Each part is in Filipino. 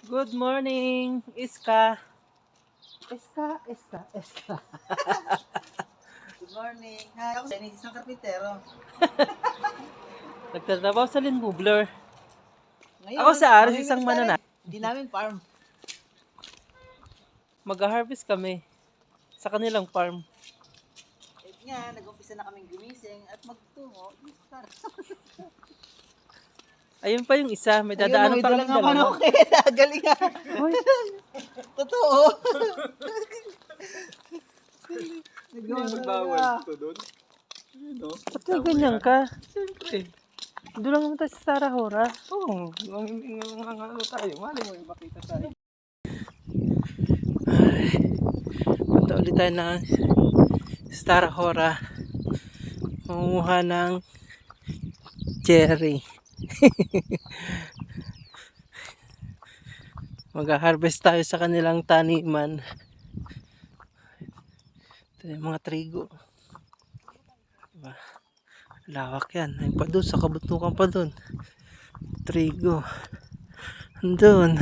Good morning, Iska. Iska. Good morning. Hi, ako sa isang karpintero. Nagtatrabaho sa Linbubler. Ngayon, Ako sa Aris, mamimitas isang manana. Hindi namin farm. Mag-harvest kami sa kanilang farm. Eh nga, nag-umpisa na kaming gumising at magtungo. Ayun pa yung isa, may Ayun, dadaanan pa kami lang ang dalawa. manok eh. Galing nga. Hoy, Totoo. Magbawal ito doon. Ano? ba't may ganyan ka? Siyempre. Doon lang naman tayo sa Sara Hora. Oo. Ano tayo? Mali mo yung makita tayo. Punta ulit tayo ng Sara Hora. Mangunguha ng cherry. Mag-harvest tayo sa kanilang taniman. Ito yung mga trigo. Diba? Lawak yan. Ayun pa doon, sa kabuntukan pa doon. Trigo. Andun.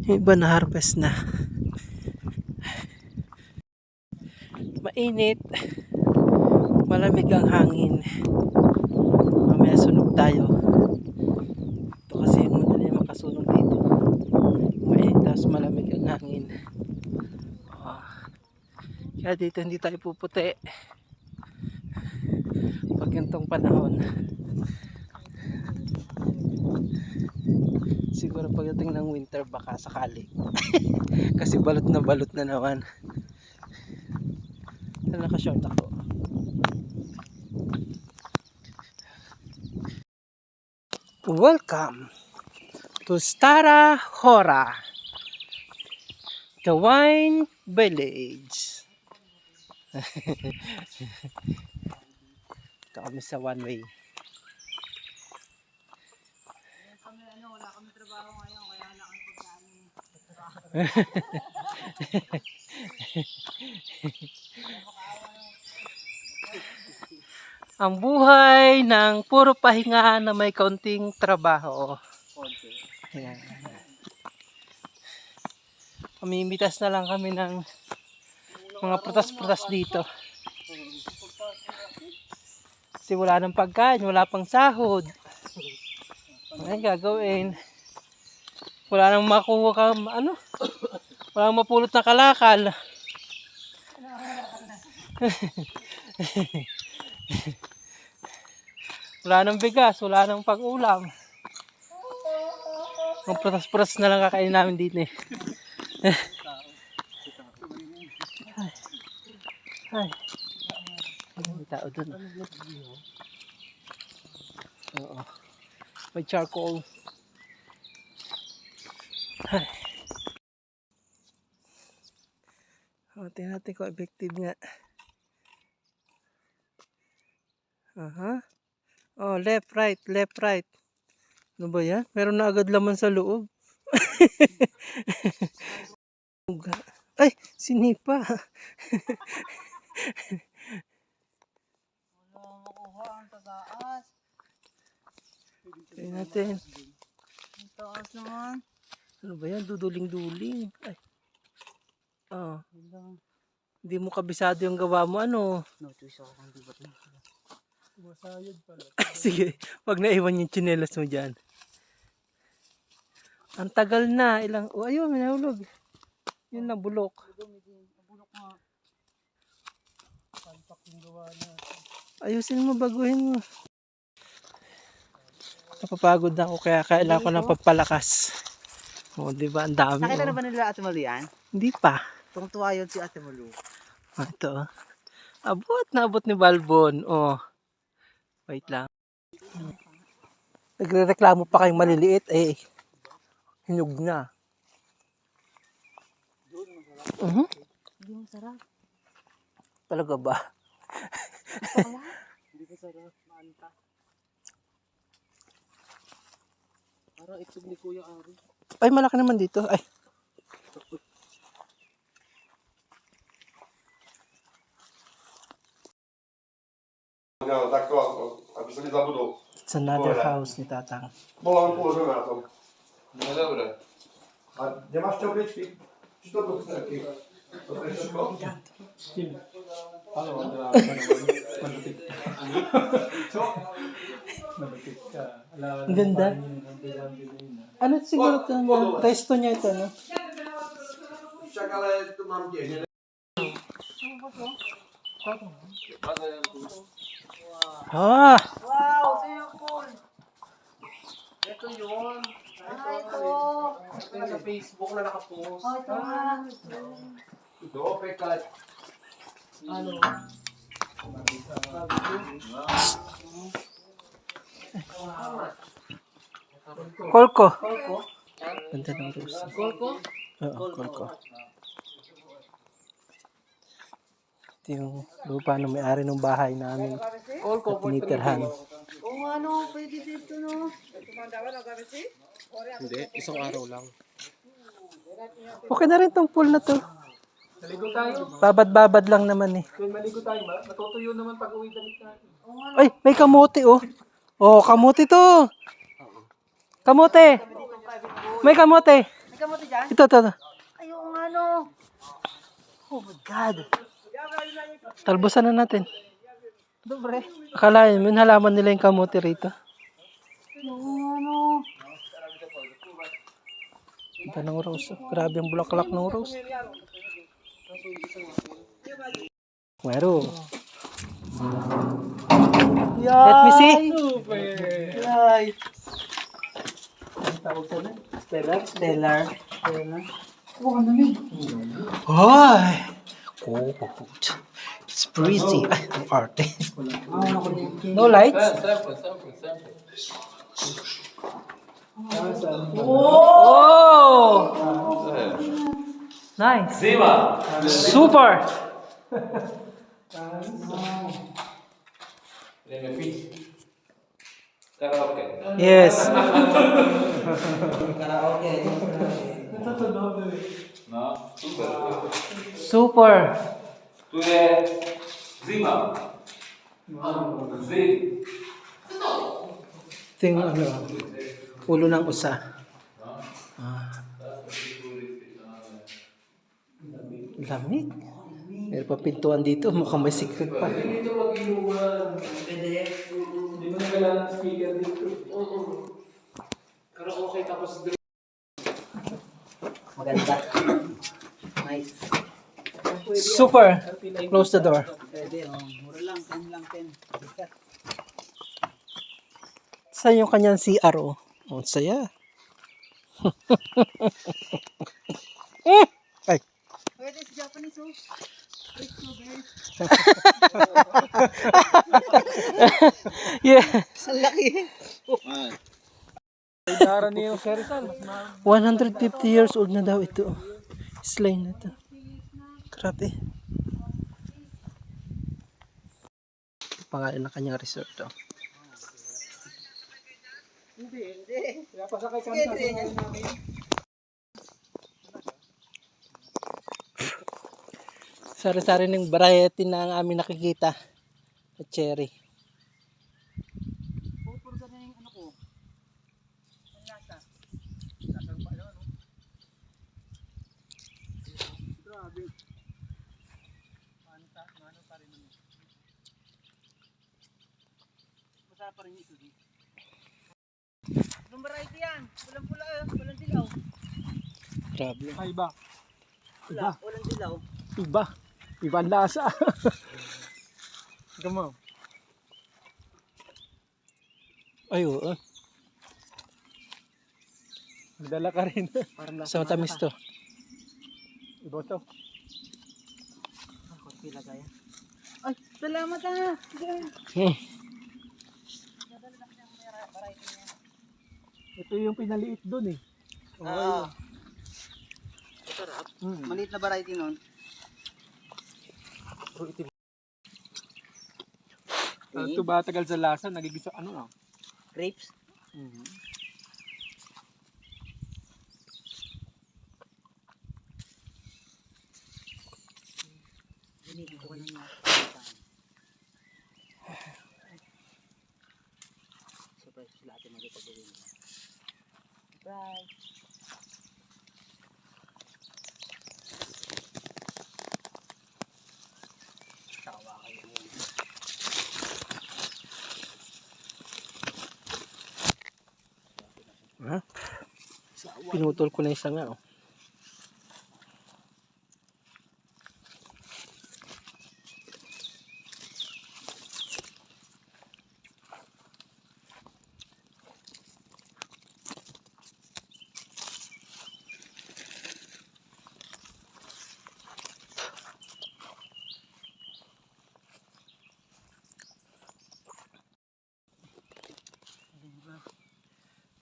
Yung iba na harvest na. Mainit. Malamig ang hangin. Mamaya sunog tayo. Ito kasi yung madali makasunog dito. Mainit tapos malamig ang hangin. Oh. Kaya dito hindi tayo puputi. Pag ganitong panahon. Siguro pagdating ng winter baka sakali. Kasi balot na naman. Naka-short ako. Welcome to Stara Hora, the wine village. Ito kami sa one way. Wala kami trabaho ngayon, kaya wala kami pagkain. Ang buhay ng puro pahinga na may kaunting trabaho. Ayan. Pamimitas na lang kami ng mga prutas-prutas dito. Kasi wala nang pagkain, wala pang sahod. Ano gagawin? Wala nang makuha ka, ano? Wala nang mapulot na kalakal. Wala nang bigas, wala nang pag-ulam. Ang prutas-prutas na lang kakain namin dito eh. Ay. May tao dun. Oo. May charcoal. Ay. Tingnan natin kung effective nga. Aha. Oh, left, right, left, right. Ano ba yan? Meron na agad laman sa loob. Ay, sinipa. Wala makuha ang tagaas. Tingnan natin. Ang taas naman. Ano ba yan? Duduling-duling. Ay. Oh. Hindi mo kabisado yung gawa mo. Ano? No choice ako kung di ba't na. Masayad pala. Sige, pag naiwan yung tsinelas mo dyan. Ang tagal na. Ilang... Oh, ayun, may nahulog. Yun lang, bulok. Bulok nga. Palpak yung gawa niya. Ayusin mo, baguhin mo. Napapagod na ako kaya kailangan ko ng pagpalakas. O, di ba? Ang dami. Nakita na Oh. ba nila Ate Malu yan? Hindi pa. Tungtuwa yun si Ate Malu. Ah, ito. Abot na abot ni Balbon. Oh. Wait lang. Nagre-reklamo pa kayong maliliit. Eh, hinog na. Hindi masarap. Talaga ba? Hindi pa sarap. Maanta. Parang itlog ni Kuya Ari. Ay, malaki naman dito. Ay. Aby se mi zabudol. It's another house ni Tatang. Volám položená na tom. No dobré. A nie masz ciągneczki? Czy to był taki? To też wszystko? Halo, malupit. Co? Malupit ka. Ang ganda. Ano siguro ito? Resto niya ito, no? Siak, ale tu mam gdzieś. Ah! Wow, swimming pool. Ito yun. Ito. Ito na sa Facebook na nakapost. Ito nga. Ito, kay Kat. Ano? Kolko. Kolko? Ganda ng rose. Kolko? Oo, kolko. Ito yung lupa ng may-ari ng bahay namin Kolko, na tinitirhan. Oo nga no, pwede dito no. Hindi, isang araw lang. Okay na rin tong pool na to. Maligo tayo. Babad-babad lang naman eh. Kung maligo tayo, matutuyo naman pag uwi damit natin. Ay, may kamote oh. Oh, kamote to. Kamote. May kamote. May kamote dyan? Ito, ito, ito. Ayun nga no. Oh my God. Talbusan na natin. Dobre. Akalain mo, halaman nila yung kamote rito. Oo nga no. Ganda ng rose. Oh. Grabe ang bulaklak ng rose. Meron. Let me see. Yay. Ang tawag sa na? Stellar? Stellar. Oo, ang lamig. Ay! Cold. It's breezy. Ay, ang arte. No lights? Oh! Nice. Super. Yes. Super. Tu je zima. Zim. Ito yung ano, ulo ng usa. Lamig. Meron pa pintuan dito. Mukhang may secret pa. Dito mag-inuman. Hindi mo na kailangan ng speaker dito. Karaoke tapos drink. Maganda. Nice. Super. Close the door. Pwede, oh. Mura lang, 10 lang, 10. Saan yung kanyang CR, oh? Oh, ang saya. Ay. Pwede sa Japanese, oh. It's so great. Yes. Ang laki. Dara niyo sa Rizal. 150 years old na daw ito. Slay na to. Grabe. Pangalan ng kanyang resort to. Hindi. Kaya pasakay kami sa namin. Sari-sari ng variety na ang amin nakikita. At cherry. Pupur ka na yung ano ko. Ang lasa. Grabe. Mano pa rin naman. Masarap pa rin ito. Anong variety yan? Walang pula, walang dilaw. Grabe. Ay, iba. Walang dilaw. Iba. Iba ang lasa. Come on. Ay, oo. Magdala ka rin. Parang Sa matamis to. Iba to. Pila kaya? Ay, salamat ah! Hmm. Ito yung pinaliit dun eh. Oo. Sarap. Maliit na variety nun. Ano ito ba tagal sa lasa? Nagigisa ano ah? Grapes? Hindi ko na niya. Surprise sila atin magkakagawin. Surprise! Ha? Pinutol ko na isa nga. Oh.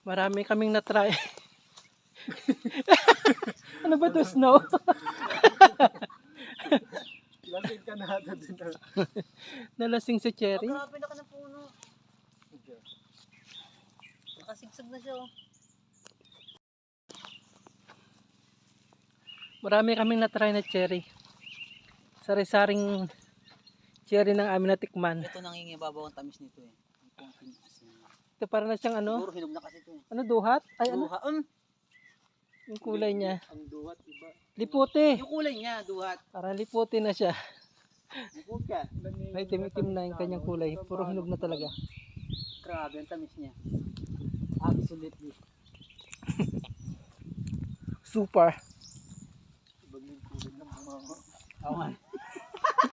Marami kaming na-try. Ano ba to, snow? Lasing ka na ata dun. Nalasing si Cherry. Grabe na ka ng puno. Nakasigsag na siya oh. Marami kaming na-try na cherry. Sari-saring cherry ng amin natikman. Ito nangingibabaw ang tamis nito eh. Ang pangking asin. Ito para na siyang ano? Siguro hinog na kasi ito eh. Ano, duhat? Ay, ano? Duhaan. Yung kulay niya. Ang duwat, iba. Liputi. Yung kulay niya, duhat. Parang liputi na siya. Bukod ka. May itim-itim na yung kanyang kulay. Puro hinog na talaga. Grabe ang tamis niya. Absolutely. Super. Ibang yung kulay ng mga. Oo nga.